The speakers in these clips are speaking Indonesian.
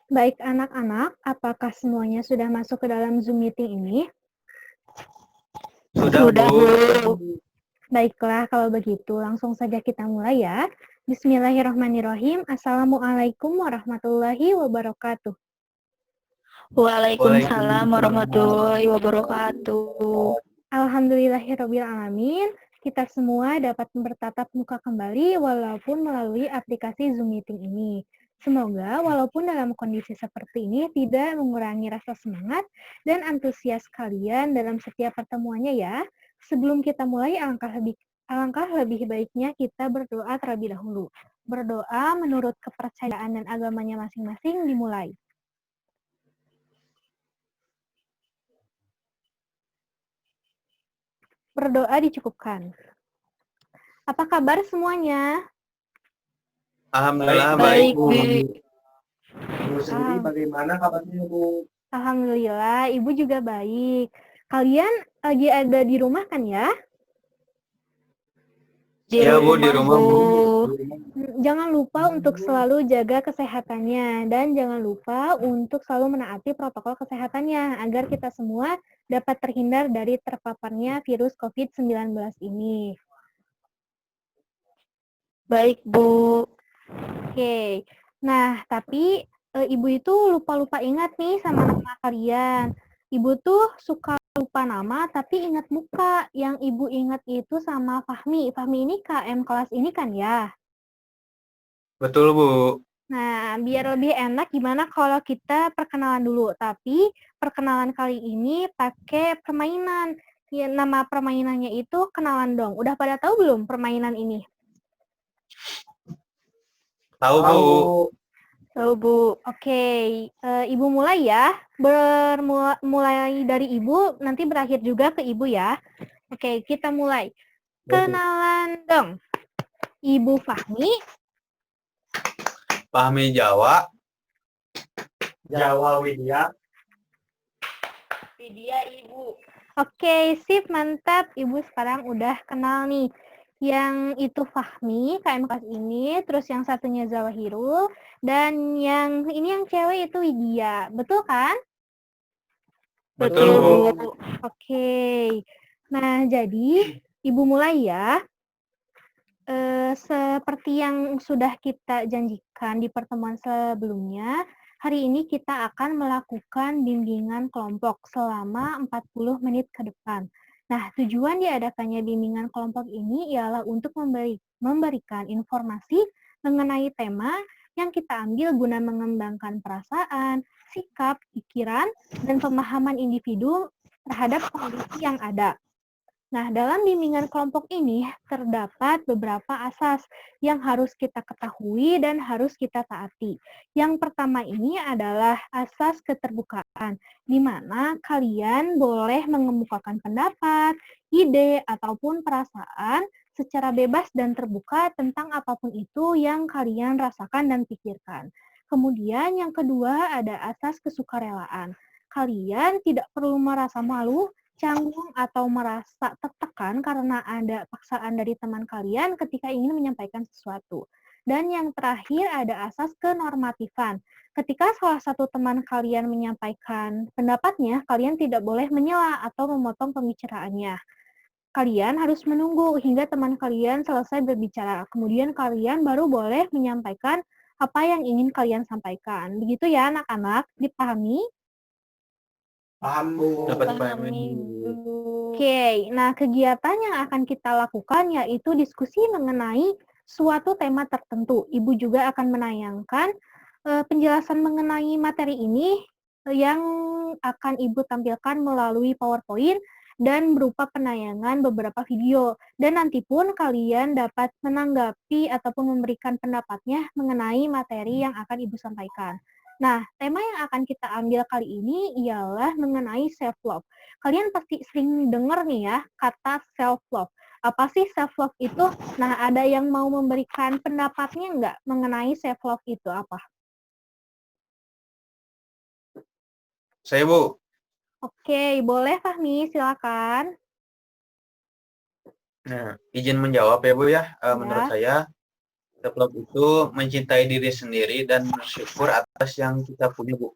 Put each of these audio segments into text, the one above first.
Baik anak-anak, apakah semuanya sudah masuk ke dalam Zoom meeting ini? Sudah, Bu. Baiklah, kalau begitu langsung saja kita mulai ya. Bismillahirrahmanirrahim. Assalamualaikum warahmatullahi wabarakatuh. Waalaikumsalam warahmatullahi wabarakatuh. Alhamdulillahirrabbilalamin. Kita semua dapat bertatap muka kembali walaupun melalui aplikasi Zoom Meeting ini. Semoga walaupun dalam kondisi seperti ini tidak mengurangi rasa semangat dan antusias kalian dalam setiap pertemuannya ya. Sebelum kita mulai, alangkah lebih baiknya kita berdoa terlebih dahulu. Berdoa menurut kepercayaan dan agamanya masing-masing dimulai. Berdoa dicukupkan. Apa kabar semuanya? Alhamdulillah Baik, baik, Bu. Ibu sendiri bagaimana kabarnya, Bu? Alhamdulillah, Ibu juga baik. Kalian lagi ada di rumah kan ya? Iya, Bu, di rumah, Bu. Jangan lupa untuk selalu jaga kesehatannya dan jangan lupa untuk selalu menaati protokol kesehatannya agar kita semua dapat terhindar dari terpaparnya virus COVID-19 ini. Baik, Bu. Oke. Nah, tapi Ibu itu lupa-lupa ingat nih sama nama kalian. Ibu tuh suka lupa nama tapi ingat muka. Yang Ibu ingat itu sama Fahmi. Fahmi ini KM kelas ini kan ya? Betul, Bu. Nah, biar lebih enak gimana kalau kita perkenalan dulu. Tapi perkenalan kali ini pakai permainan. Ya, nama permainannya itu kenalan dong. Udah pada tahu belum permainan ini? Tahu, Bu. Tahu, Bu. Oke, Ibu mulai ya. Mulai dari Ibu, nanti berakhir juga ke Ibu ya. Oke, kita mulai. Kenalan dong. Ibu Fahmi. Fahmi Jawa. Jawa Widya. Widya, Ibu. Oke, sip, mantap. Ibu sekarang udah kenal nih. Yang itu Fahmi, KM kelas ini, terus yang satunya Zawahirul, dan yang ini yang cewek itu Widya. Betul kan? Betul, Bu. Oke. Nah, jadi Ibu mulai ya. Seperti yang sudah kita janjikan di pertemuan sebelumnya, hari ini kita akan melakukan bimbingan kelompok selama 40 menit ke depan. Nah, tujuan diadakannya bimbingan kelompok ini ialah untuk memberikan informasi mengenai tema yang kita ambil guna mengembangkan perasaan, sikap, pikiran, dan pemahaman individu terhadap kondisi yang ada. Nah, dalam bimbingan kelompok ini terdapat beberapa asas yang harus kita ketahui dan harus kita taati. Yang pertama ini adalah asas keterbukaan, di mana kalian boleh mengemukakan pendapat, ide, ataupun perasaan secara bebas dan terbuka tentang apapun itu yang kalian rasakan dan pikirkan. Kemudian yang kedua ada asas kesukarelaan. Kalian tidak perlu merasa malu, canggung atau merasa tertekan karena ada paksaan dari teman kalian ketika ingin menyampaikan sesuatu. Dan yang terakhir ada asas kenormatifan. Ketika salah satu teman kalian menyampaikan pendapatnya, kalian tidak boleh menyela atau memotong pembicaraannya. Kalian harus menunggu hingga teman kalian selesai berbicara. Kemudian kalian baru boleh menyampaikan apa yang ingin kalian sampaikan. Begitu ya anak-anak, dipahami? Paham, Bu. Dapat Pahami, Bu. Oke, nah kegiatan yang akan kita lakukan yaitu diskusi mengenai suatu tema tertentu. Ibu juga akan menayangkan penjelasan mengenai materi ini yang akan Ibu tampilkan melalui PowerPoint dan berupa penayangan beberapa video. Dan nanti pun kalian dapat menanggapi ataupun memberikan pendapatnya mengenai materi yang akan Ibu sampaikan. Nah, tema yang akan kita ambil kali ini ialah mengenai self-love. Kalian pasti sering dengar nih ya, kata self-love. Apa sih self-love itu? Nah, ada yang mau memberikan pendapatnya nggak mengenai self-love itu apa? Saya, Bu. Oke, boleh Fahmi, silakan. Nah, izin menjawab ya, Bu ya. Ya. Menurut saya, Self love itu mencintai diri sendiri dan bersyukur atas yang kita punya, Bu.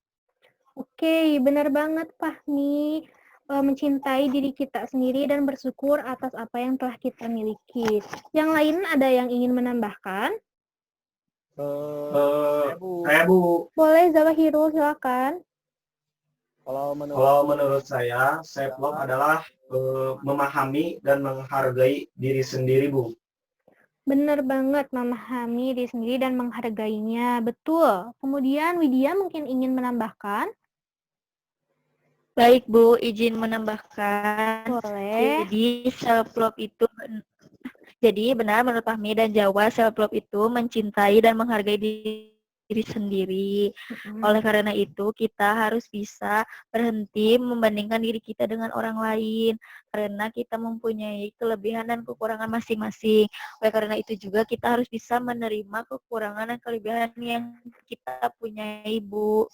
Oke, benar banget, Fahmi. Mencintai diri kita sendiri dan bersyukur atas apa yang telah kita miliki. Yang lain ada yang ingin menambahkan? Saya Bu, Boleh, Zawahirul, silakan. kalau menurut saya self love adalah memahami dan menghargai diri sendiri Bu. Benar banget, memahami diri sendiri dan menghargainya. Betul. Kemudian Widya mungkin ingin menambahkan? Baik Bu, izin menambahkan. Boleh. Jadi benar menurut Fahmi dan Jawa, self love itu mencintai dan menghargai diri sendiri. Oleh karena itu, kita harus bisa berhenti membandingkan diri kita dengan orang lain karena kita mempunyai kelebihan dan kekurangan masing-masing. Oleh karena itu juga kita harus bisa menerima kekurangan dan kelebihan yang kita punyai, Bu.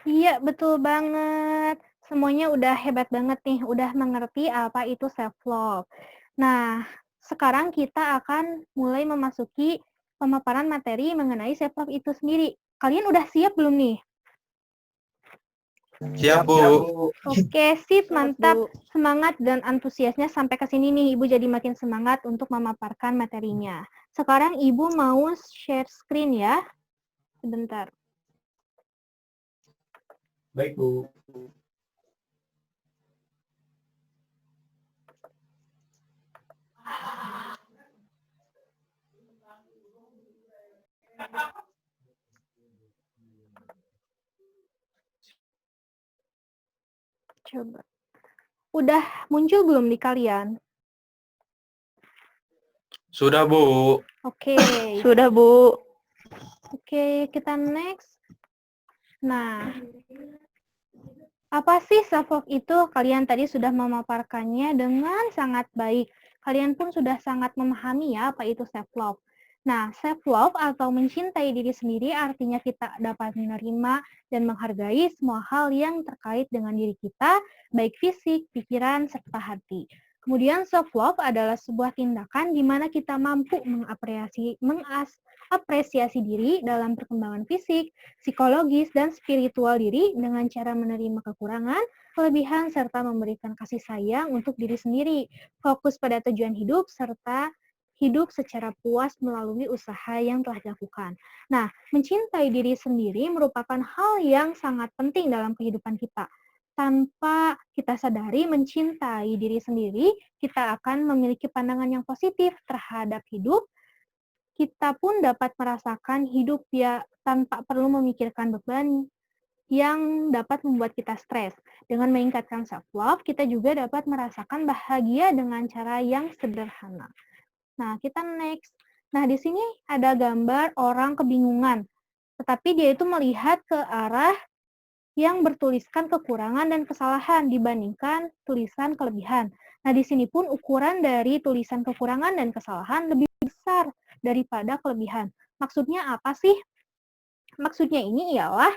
Iya, betul banget. Semuanya udah hebat banget nih, udah mengerti apa itu self-love. Nah, sekarang kita akan mulai memasuki pemaparan materi mengenai self-love itu sendiri. Kalian udah siap belum nih? Siap, Bu. Oke, sip, mantap. Bu. Semangat dan antusiasnya sampai ke sini nih, Ibu jadi makin semangat untuk memaparkan materinya. Sekarang Ibu mau share screen ya. Sebentar. Baik Bu. Coba. Udah muncul belum di kalian? Sudah, Bu. Oke. Sudah, Bu. Oke, kita next. Nah, apa sih self-love itu? Kalian tadi sudah memaparkannya dengan sangat baik. Kalian pun sudah sangat memahami ya apa itu self-love. Nah, self-love atau mencintai diri sendiri artinya kita dapat menerima dan menghargai semua hal yang terkait dengan diri kita, baik fisik, pikiran, serta hati. Kemudian self-love adalah sebuah tindakan di mana kita mampu mengapresiasi diri dalam perkembangan fisik, psikologis, dan spiritual diri dengan cara menerima kekurangan, kelebihan, serta memberikan kasih sayang untuk diri sendiri, fokus pada tujuan hidup, serta hidup secara puas melalui usaha yang telah dilakukan. Nah, mencintai diri sendiri merupakan hal yang sangat penting dalam kehidupan kita. Tanpa kita sadari mencintai diri sendiri, kita akan memiliki pandangan yang positif terhadap hidup. Kita pun dapat merasakan hidup ya tanpa perlu memikirkan beban yang dapat membuat kita stres. Dengan meningkatkan self-love, kita juga dapat merasakan bahagia dengan cara yang sederhana. Nah, kita next. Nah, di sini ada gambar orang kebingungan, tetapi dia itu melihat ke arah yang bertuliskan kekurangan dan kesalahan dibandingkan tulisan kelebihan. Nah, di sini pun ukuran dari tulisan kekurangan dan kesalahan lebih besar daripada kelebihan. Maksudnya apa sih? Maksudnya ini ialah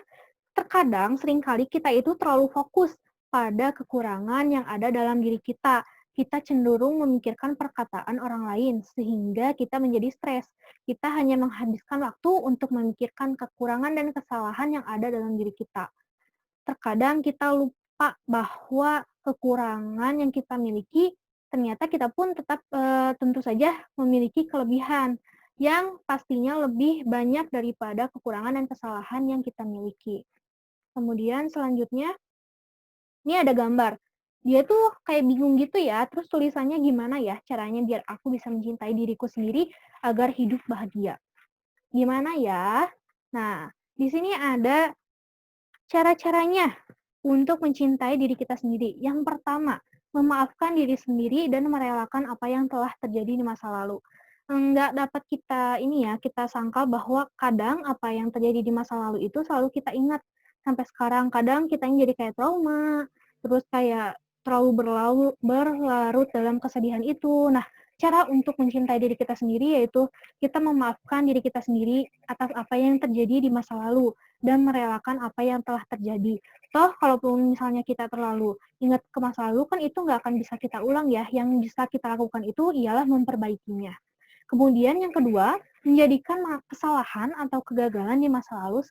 terkadang seringkali kita itu terlalu fokus pada kekurangan yang ada dalam diri kita. Kita cenderung memikirkan perkataan orang lain sehingga kita menjadi stres. Kita hanya menghabiskan waktu untuk memikirkan kekurangan dan kesalahan yang ada dalam diri kita. Terkadang kita lupa bahwa kekurangan yang kita miliki ternyata kita pun tetap tentu saja memiliki kelebihan yang pastinya lebih banyak daripada kekurangan dan kesalahan yang kita miliki. Kemudian selanjutnya, ini ada gambar. Dia tuh kayak bingung gitu ya, terus tulisannya gimana ya caranya biar aku bisa mencintai diriku sendiri agar hidup bahagia. Gimana ya? Nah, di sini ada cara-caranya untuk mencintai diri kita sendiri. Yang pertama, memaafkan diri sendiri dan merelakan apa yang telah terjadi di masa lalu. Nggak dapat kita sangka bahwa kadang apa yang terjadi di masa lalu itu selalu kita ingat sampai sekarang. Kadang kita jadi kayak trauma, terus kayak terlalu berlarut dalam kesedihan itu. Nah, cara untuk mencintai diri kita sendiri yaitu kita memaafkan diri kita sendiri atas apa yang terjadi di masa lalu dan merelakan apa yang telah terjadi. Toh, kalaupun misalnya kita terlalu ingat ke masa lalu, kan itu nggak akan bisa kita ulang ya. Yang bisa kita lakukan itu ialah memperbaikinya. Kemudian yang kedua, menjadikan kesalahan atau kegagalan di masa lalu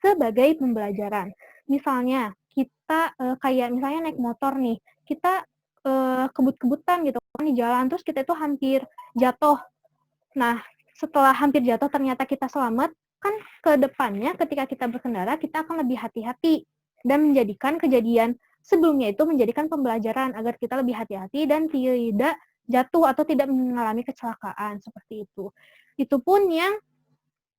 sebagai pembelajaran. Misalnya, kita kayak misalnya naik motor nih, kita kebut-kebutan gitu kan di jalan, terus kita itu hampir jatuh. Nah, setelah hampir jatuh ternyata kita selamat, kan ke depannya ketika kita berkendara, kita akan lebih hati-hati dan menjadikan kejadian sebelumnya itu menjadikan pembelajaran agar kita lebih hati-hati dan tidak jatuh atau tidak mengalami kecelakaan seperti itu. Itu pun yang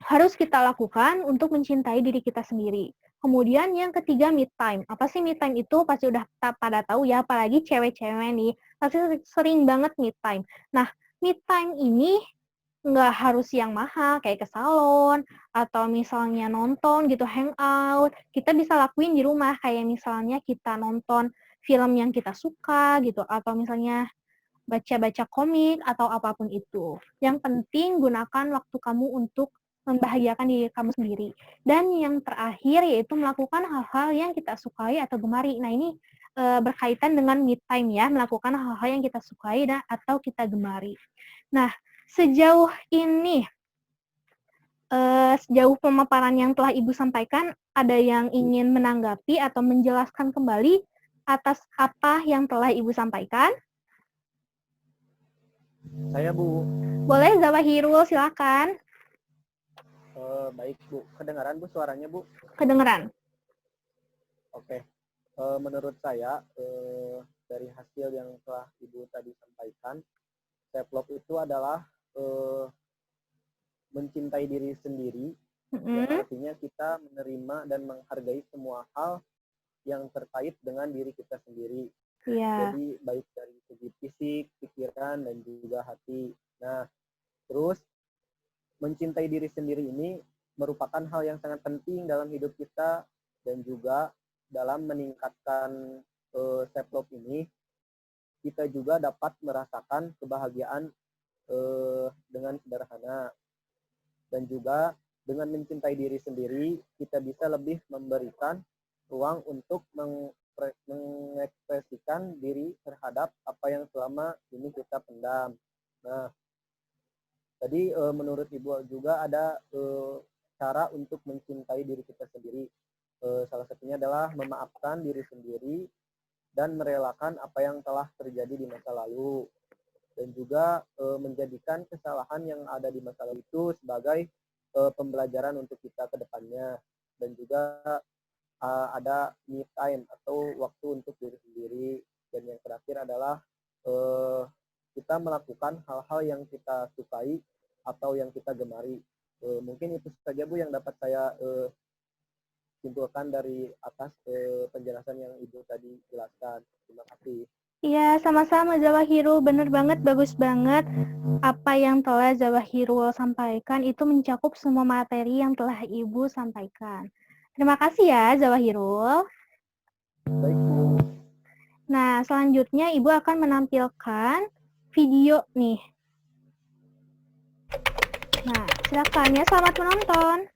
harus kita lakukan untuk mencintai diri kita sendiri. Kemudian yang ketiga, me time. Apa sih me time itu? Pasti udah pada tahu ya, apalagi cewek-cewek nih. Pasti sering banget me time. Nah, me time ini nggak harus yang mahal, kayak ke salon, atau misalnya nonton gitu, hangout. Kita bisa lakuin di rumah, kayak misalnya kita nonton film yang kita suka gitu, atau misalnya baca-baca komik, atau apapun itu. Yang penting gunakan waktu kamu untuk membahagiakan diri kamu sendiri. Dan yang terakhir yaitu melakukan hal-hal yang kita sukai atau gemari. Nah ini berkaitan dengan me time ya, melakukan hal-hal yang kita sukai dan atau kita gemari. Nah, sejauh ini, sejauh pemaparan yang telah Ibu sampaikan, ada yang ingin menanggapi atau menjelaskan kembali atas apa yang telah Ibu sampaikan? Saya Bu. Boleh, Zawahirul, silakan. Baik Bu, kedengaran Bu suaranya Bu? Kedengeran. Oke. Menurut saya dari hasil yang telah Ibu tadi sampaikan, self love itu adalah mencintai diri sendiri, yang artinya kita menerima dan menghargai semua hal yang terkait dengan diri kita sendiri. Iya. Jadi baik dari segi fisik, pikiran, dan juga hati. Nah, terus mencintai diri sendiri ini merupakan hal yang sangat penting dalam hidup kita, dan juga dalam meningkatkan self love ini, kita juga dapat merasakan kebahagiaan dengan sederhana. Dan juga dengan mencintai diri sendiri, kita bisa lebih memberikan ruang untuk mengekspresikan diri terhadap apa yang selama ini kita pendam. Nah, tadi menurut Ibu juga ada cara untuk mencintai diri kita sendiri. Salah satunya adalah memaafkan diri sendiri dan merelakan apa yang telah terjadi di masa lalu. Dan juga menjadikan kesalahan yang ada di masa lalu itu sebagai pembelajaran untuk kita ke depannya. Dan juga ada me time atau waktu untuk diri sendiri. Dan yang terakhir adalah kita melakukan hal-hal yang kita sukai atau yang kita gemari. Mungkin itu saja Bu yang dapat saya simpulkan dari atas penjelasan yang Ibu tadi jelaskan. Terima kasih. Iya, sama-sama Zawahirul. Bener banget, bagus banget. Apa yang telah Zawahirul sampaikan itu mencakup semua materi yang telah Ibu sampaikan. Terima kasih ya Zawahirul. Baik Bu. Nah, selanjutnya Ibu akan menampilkan video nih. Nah, silakan ya, selamat menonton.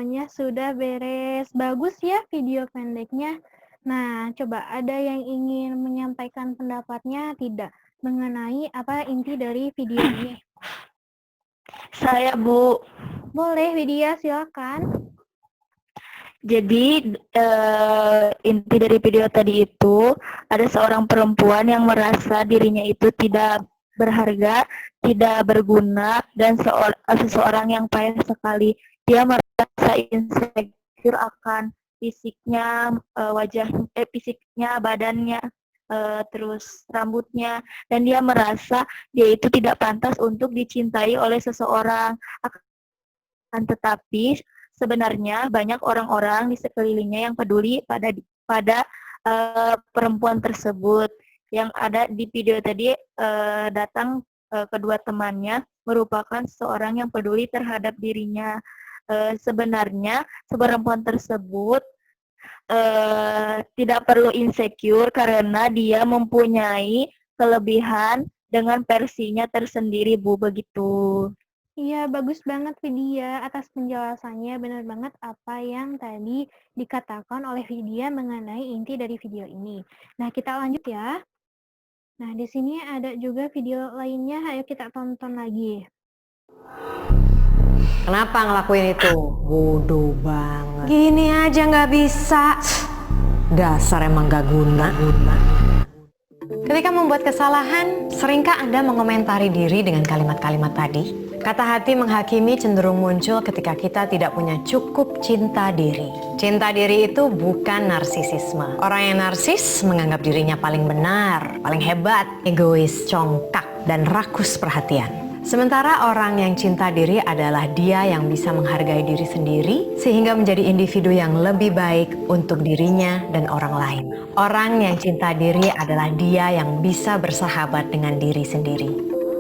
videonya sudah beres. Bagus ya video pendeknya. Nah, coba ada yang ingin menyampaikan pendapatnya tidak mengenai apa inti dari video ini? Saya, Bu. Boleh, Widya, silakan. Jadi inti dari video tadi itu ada seorang perempuan yang merasa dirinya itu tidak berharga, tidak berguna, dan seseorang yang payah sekali. Dia merasa insecure akan fisiknya, fisiknya, badannya, terus rambutnya, dan dia merasa dia itu tidak pantas untuk dicintai oleh seseorang. Akan tetapi sebenarnya banyak orang-orang di sekelilingnya yang peduli pada perempuan tersebut. Yang ada di video tadi datang kedua temannya merupakan seorang yang peduli terhadap dirinya. Sebenarnya perempuan tersebut tidak perlu insecure karena dia mempunyai kelebihan dengan versinya tersendiri, Bu, begitu. Iya, bagus banget Vidya atas penjelasannya. Benar banget apa yang tadi dikatakan oleh Vidya mengenai inti dari video ini. Nah, kita lanjut ya. Nah, di sini ada juga video lainnya. Ayo kita tonton lagi. Kenapa ngelakuin itu? Bodoh banget. Gini aja nggak bisa. Dasar emang gak guna. Ketika membuat kesalahan, seringkah Anda mengomentari diri dengan kalimat-kalimat tadi? Kata hati menghakimi cenderung muncul ketika kita tidak punya cukup cinta diri. Cinta diri itu bukan narsisisme. Orang yang narsis menganggap dirinya paling benar, paling hebat, egois, congkak, dan rakus perhatian. Sementara orang yang cinta diri adalah dia yang bisa menghargai diri sendiri sehingga menjadi individu yang lebih baik untuk dirinya dan orang lain. Orang yang cinta diri adalah dia yang bisa bersahabat dengan diri sendiri.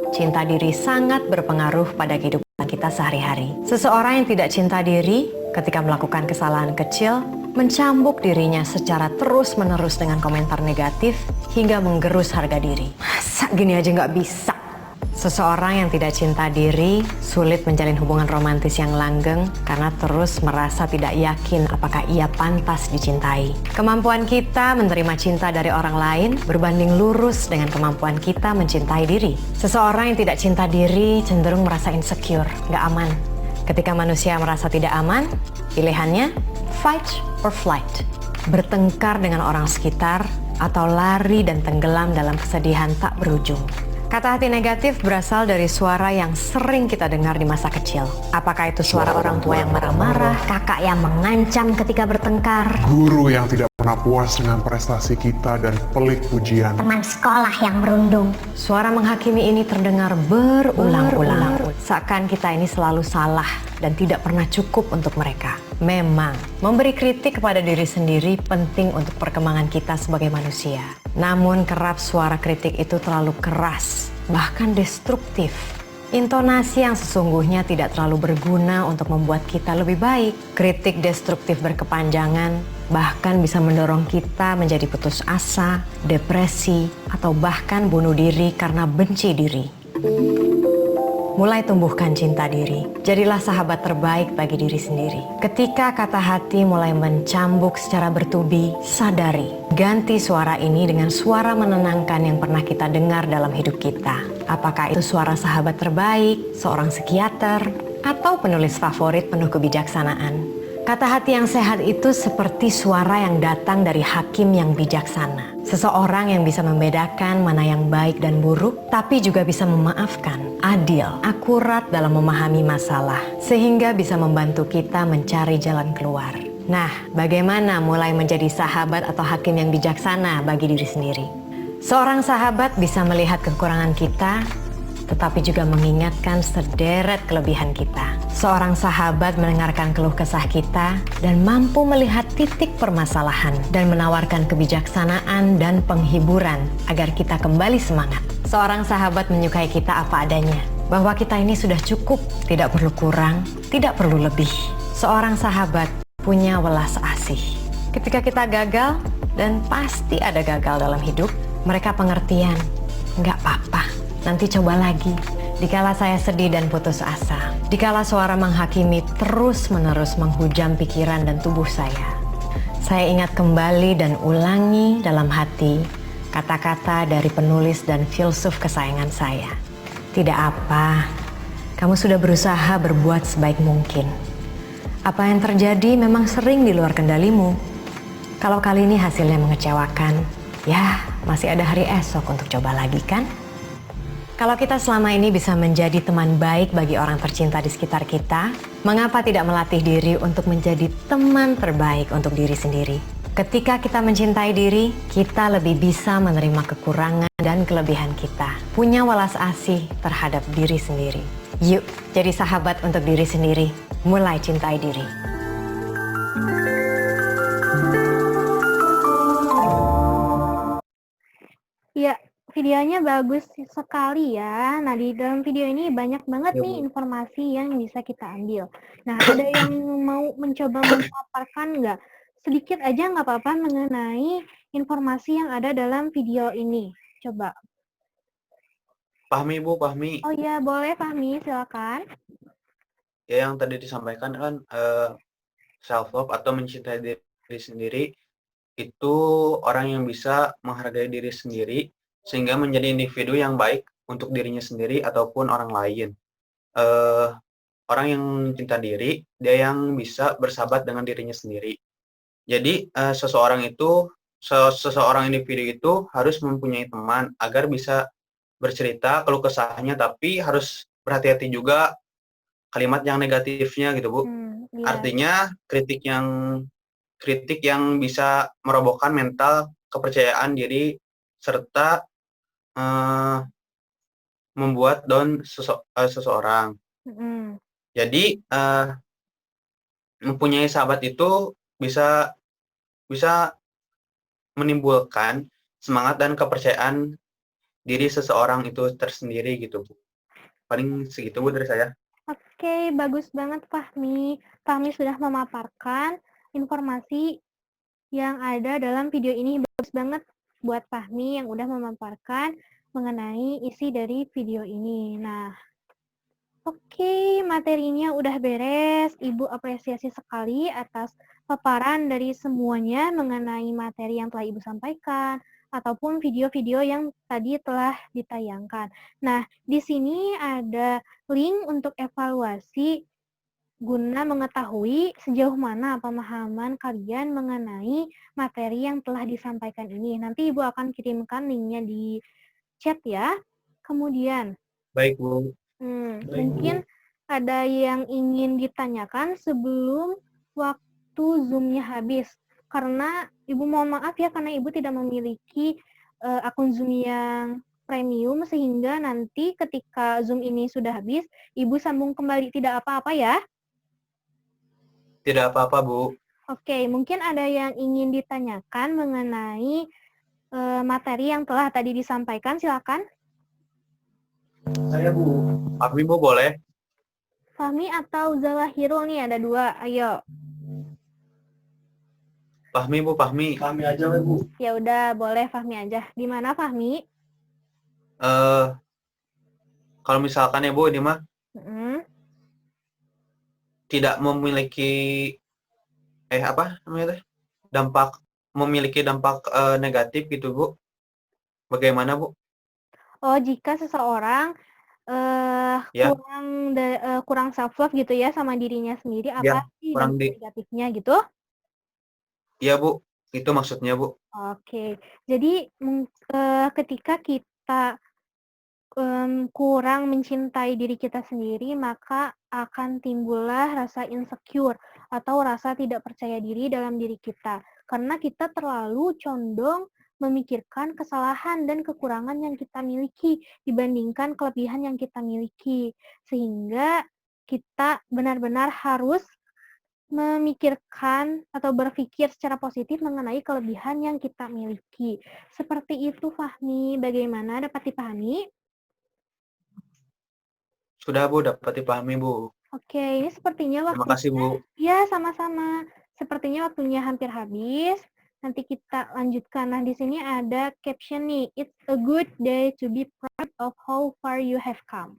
Cinta diri sangat berpengaruh pada kehidupan kita sehari-hari. Seseorang yang tidak cinta diri ketika melakukan kesalahan kecil mencambuk dirinya secara terus-menerus dengan komentar negatif hingga menggerus harga diri. Masa gini aja nggak bisa? Seseorang yang tidak cinta diri sulit menjalin hubungan romantis yang langgeng karena terus merasa tidak yakin apakah ia pantas dicintai. Kemampuan kita menerima cinta dari orang lain berbanding lurus dengan kemampuan kita mencintai diri. Seseorang yang tidak cinta diri cenderung merasa insecure, nggak aman. Ketika manusia merasa tidak aman, pilihannya fight or flight. Bertengkar dengan orang sekitar atau lari dan tenggelam dalam kesedihan tak berujung. Kata hati negatif berasal dari suara yang sering kita dengar di masa kecil. Apakah itu suara orang tua yang marah-marah, kakak yang mengancam ketika bertengkar, guru yang tidak pernah puas dengan prestasi kita dan pelik pujian, teman sekolah yang merundung. Suara menghakimi ini terdengar berulang-ulang. Seakan kita ini selalu salah dan tidak pernah cukup untuk mereka. Memang, memberi kritik kepada diri sendiri penting untuk perkembangan kita sebagai manusia. Namun kerap suara kritik itu terlalu keras, bahkan destruktif. Intonasi yang sesungguhnya tidak terlalu berguna untuk membuat kita lebih baik. Kritik destruktif berkepanjangan bahkan bisa mendorong kita menjadi putus asa, depresi, atau bahkan bunuh diri karena benci diri. Mulai tumbuhkan cinta diri. Jadilah sahabat terbaik bagi diri sendiri. Ketika kata hati mulai mencambuk secara bertubi, sadari. Ganti suara ini dengan suara menenangkan yang pernah kita dengar dalam hidup kita. Apakah itu suara sahabat terbaik, seorang psikiater, atau penulis favorit penuh kebijaksanaan? Kata hati yang sehat itu seperti suara yang datang dari hakim yang bijaksana. Seseorang yang bisa membedakan mana yang baik dan buruk, tapi juga bisa memaafkan, adil, akurat dalam memahami masalah, sehingga bisa membantu kita mencari jalan keluar. Nah, bagaimana mulai menjadi sahabat atau hakim yang bijaksana bagi diri sendiri? Seorang sahabat bisa melihat kekurangan kita, tetapi juga mengingatkan sederet kelebihan kita. Seorang sahabat mendengarkan keluh kesah kita dan mampu melihat titik permasalahan dan menawarkan kebijaksanaan dan penghiburan agar kita kembali semangat. Seorang sahabat menyukai kita apa adanya, bahwa kita ini sudah cukup, tidak perlu kurang, tidak perlu lebih. Seorang sahabat punya welas asih. Ketika kita gagal, dan pasti ada gagal dalam hidup, mereka pengertian, nggak apa-apa. Nanti coba lagi. Dikala saya sedih dan putus asa, dikala suara menghakimi terus-menerus menghujam pikiran dan tubuh saya ingat kembali dan ulangi dalam hati kata-kata dari penulis dan filsuf kesayangan saya. Tidak apa, kamu sudah berusaha berbuat sebaik mungkin. Apa yang terjadi memang sering di luar kendalimu. Kalau kali ini hasilnya mengecewakan, ya masih ada hari esok untuk coba lagi kan? Kalau kita selama ini bisa menjadi teman baik bagi orang tercinta di sekitar kita, mengapa tidak melatih diri untuk menjadi teman terbaik untuk diri sendiri? Ketika kita mencintai diri, kita lebih bisa menerima kekurangan dan kelebihan kita. Punya welas asih terhadap diri sendiri. Yuk, jadi sahabat untuk diri sendiri. Mulai cintai diri. Ya, videonya bagus sekali ya. Nah, di dalam video ini banyak banget Ya, nih Bu. informasi yang bisa kita ambil. Nah, ada yang mau mencoba memaparkan nggak? Sedikit aja nggak apa-apa mengenai informasi yang ada dalam video ini. Coba. Fahmi, Bu, Fahmi. Oh ya, boleh Fahmi, silakan. Ya, yang tadi disampaikan kan self love atau mencintai diri sendiri itu orang yang bisa menghargai diri sendiri sehingga menjadi individu yang baik untuk dirinya sendiri ataupun orang lain. Eh, Orang yang mencinta diri, dia yang bisa bersahabat dengan dirinya sendiri. Jadi seseorang individu itu harus mempunyai teman agar bisa bercerita keluh kesahnya, tapi harus berhati-hati juga kalimat yang negatifnya gitu, Bu. Iya. Artinya kritik yang bisa merobohkan mental kepercayaan diri serta membuat down seseorang. Jadi mempunyai sahabat itu bisa menimbulkan semangat dan kepercayaan diri seseorang itu tersendiri gitu, Bu. Paling segitu, Bu, dari saya. Oke, bagus banget Fahmi. Fahmi sudah memaparkan informasi yang ada dalam video ini. Bagus banget buat Fahmi yang udah memaparkan mengenai isi dari video ini. Nah, oke, materinya udah beres. Ibu apresiasi sekali atas paparan dari semuanya mengenai materi yang telah Ibu sampaikan ataupun video-video yang tadi telah ditayangkan. Nah, di sini ada link untuk evaluasi guna mengetahui sejauh mana pemahaman kalian mengenai materi yang telah disampaikan ini. Nanti Ibu akan kirimkan linknya di chat ya. Kemudian, Baik, Bu. mungkin ada yang ingin ditanyakan sebelum waktu Zoom-nya habis. Karena Ibu mohon maaf ya, karena Ibu tidak memiliki akun Zoom yang premium, sehingga nanti ketika Zoom ini sudah habis, Ibu sambung kembali, tidak apa-apa ya? Tidak apa-apa, Bu. Oke, mungkin ada yang ingin ditanyakan mengenai materi yang telah tadi disampaikan, silakan. Saya, Bu. Fahmi, Bu, boleh? Fahmi atau Zawahirul nih, ada dua, ayo. Fahmi, Bu, Fahmi. Fahmi aja, Bu. Ya udah, boleh Fahmi aja. Di mana Fahmi? Kalau misalkan ya, Bu, ini mah tidak memiliki memiliki dampak negatif gitu, Bu. Bagaimana, Bu? Oh, jika seseorang Ya. kurang self love gitu ya sama dirinya sendiri, Ya, apa sih kurang dampak negatifnya gitu? Iya, Bu. Itu maksudnya, Bu. Oke. Jadi ketika kita kurang mencintai diri kita sendiri, maka akan timbullah rasa insecure atau rasa tidak percaya diri dalam diri kita. Karena kita terlalu condong memikirkan kesalahan dan kekurangan yang kita miliki dibandingkan kelebihan yang kita miliki. Sehingga kita benar-benar harus memikirkan atau berpikir secara positif mengenai kelebihan yang kita miliki. Seperti itu, Fahmi. Bagaimana, dapat dipahami? Sudah, Bu, dapat dipahami, Bu. Oke, ini sepertinya Terima waktunya. kasih, Bu. Ya, sama-sama. Sepertinya waktunya hampir habis. Nanti kita lanjutkan. Nah, di sini ada caption nih. It's a good day to be proud of how far you have come.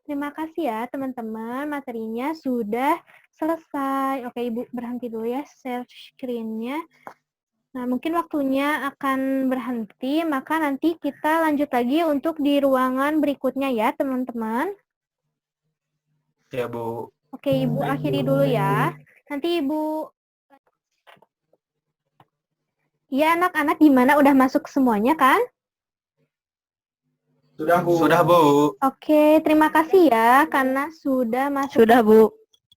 Terima kasih ya teman-teman, materinya sudah selesai. Oke, Ibu berhenti dulu ya share screen-nya. Nah, mungkin waktunya akan berhenti, maka nanti kita lanjut lagi untuk di ruangan berikutnya ya teman-teman. Ya, Bu. Oke, Ibu akhiri dulu ya. Nanti Ibu... Ya, anak-anak gimana? Udah masuk semuanya kan? Sudah, Bu. Sudah, Bu. Oke, terima kasih ya karena sudah masuk. Sudah, Bu.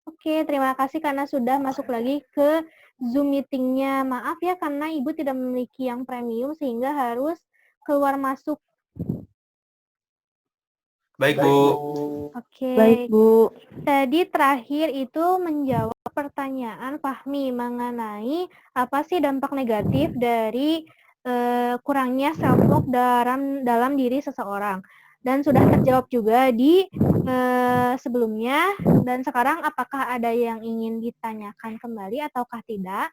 Oke, terima kasih karena sudah masuk lagi ke Zoom meeting-nya. Maaf ya karena Ibu tidak memiliki yang premium sehingga harus keluar masuk. Baik, Bu. Oke. Baik, Bu. Tadi terakhir itu menjawab pertanyaan Fahmi mengenai apa sih dampak negatif dari kurangnya self-love dalam diri seseorang. Dan sudah terjawab juga di sebelumnya. Dan sekarang apakah ada yang ingin ditanyakan kembali ataukah tidak?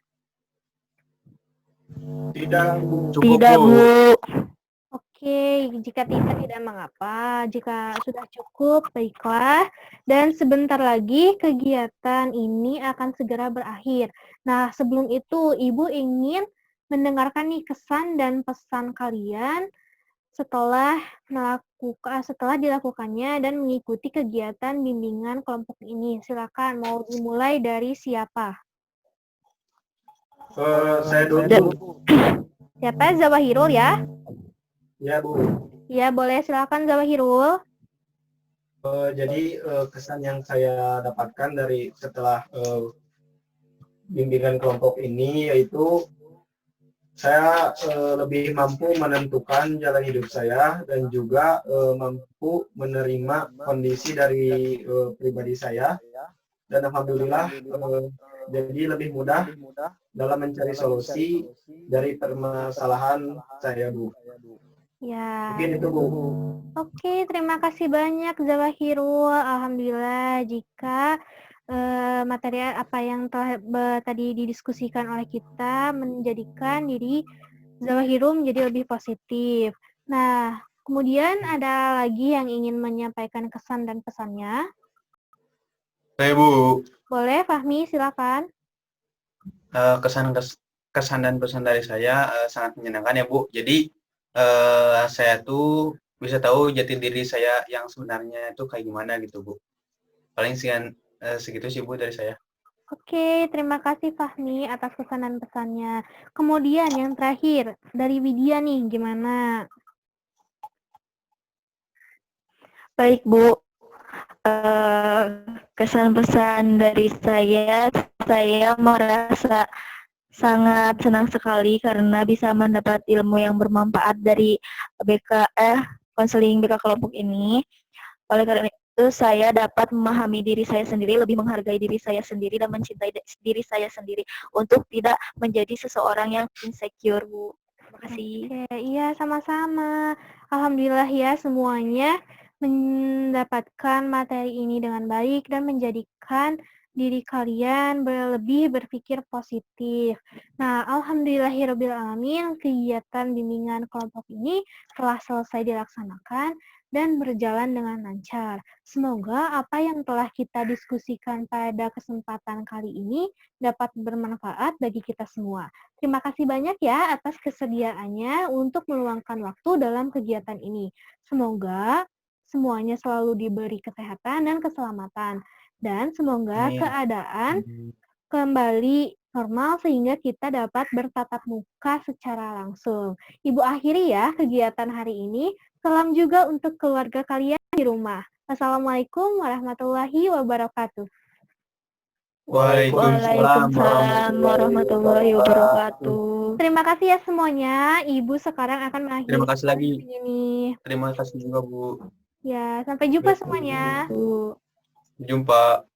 Tidak, Bu. Cukup, Tidak, Bu. Oke, jika tidak mengapa. Jika sudah cukup, baiklah. Dan sebentar lagi kegiatan ini akan segera berakhir. Nah, sebelum itu Ibu ingin mendengarkan nih kesan dan pesan kalian setelah dilakukannya dan mengikuti kegiatan bimbingan kelompok ini. Silakan, mau dimulai dari siapa? Saya dulu, Bu. Siapa? Zawahirul ya? Ya, Bu. Ya, boleh silakan Zawahirul. Jadi kesan yang saya dapatkan dari setelah bimbingan kelompok ini yaitu saya lebih mampu menentukan jalan hidup saya dan juga mampu menerima kondisi dari pribadi saya, dan alhamdulillah jadi lebih mudah dalam mencari solusi dari permasalahan saya, Bu. Ya. Mungkin itu, Bu. Oke, terima kasih banyak Zawahirul. Alhamdulillah jika materi apa yang telah tadi didiskusikan oleh kita menjadikan diri Zawahirul menjadi lebih positif. Nah, kemudian ada lagi yang ingin menyampaikan kesan dan pesannya. Saya, Bu. Boleh, Fahmi, silakan. Kesan dan pesan dari saya sangat menyenangkan ya, Bu. Jadi saya tuh bisa tahu jati diri saya yang sebenarnya itu kayak gimana gitu, Bu. Paling segitu sih, Bu, dari saya. Oke, terima kasih Fahmi atas kesan dan pesannya. Kemudian yang terakhir dari Widya nih, gimana? Baik, Bu. Kesan pesan dari saya merasa sangat senang sekali karena bisa mendapat ilmu yang bermanfaat dari konseling BK kelompok ini. Oleh karena itu, saya dapat memahami diri saya sendiri, lebih menghargai diri saya sendiri, dan mencintai diri saya sendiri untuk tidak menjadi seseorang yang insecure, Bu. Terima kasih. Oke, iya sama-sama. Alhamdulillah ya semuanya mendapatkan materi ini dengan baik dan menjadikan diri kalian lebih berpikir positif. Nah, alhamdulillahirrabbilalamin kegiatan bimbingan kelompok ini telah selesai dilaksanakan dan berjalan dengan lancar. Semoga apa yang telah kita diskusikan pada kesempatan kali ini dapat bermanfaat bagi kita semua. Terima kasih banyak ya atas kesediaannya untuk meluangkan waktu dalam kegiatan ini. Semoga semuanya selalu diberi kesehatan dan keselamatan. Dan semoga Amin. keadaan kembali normal sehingga kita dapat bertatap muka secara langsung. Ibu akhiri ya kegiatan hari ini. Salam juga untuk keluarga kalian di rumah. Assalamualaikum warahmatullahi wabarakatuh. Waalaikumsalam warahmatullahi wabarakatuh. Terima kasih ya semuanya. Ibu sekarang akan mengakhiri Terima kasih lagi. ini. Terima kasih juga, Bu. Ya, sampai jumpa semuanya. Jumpa.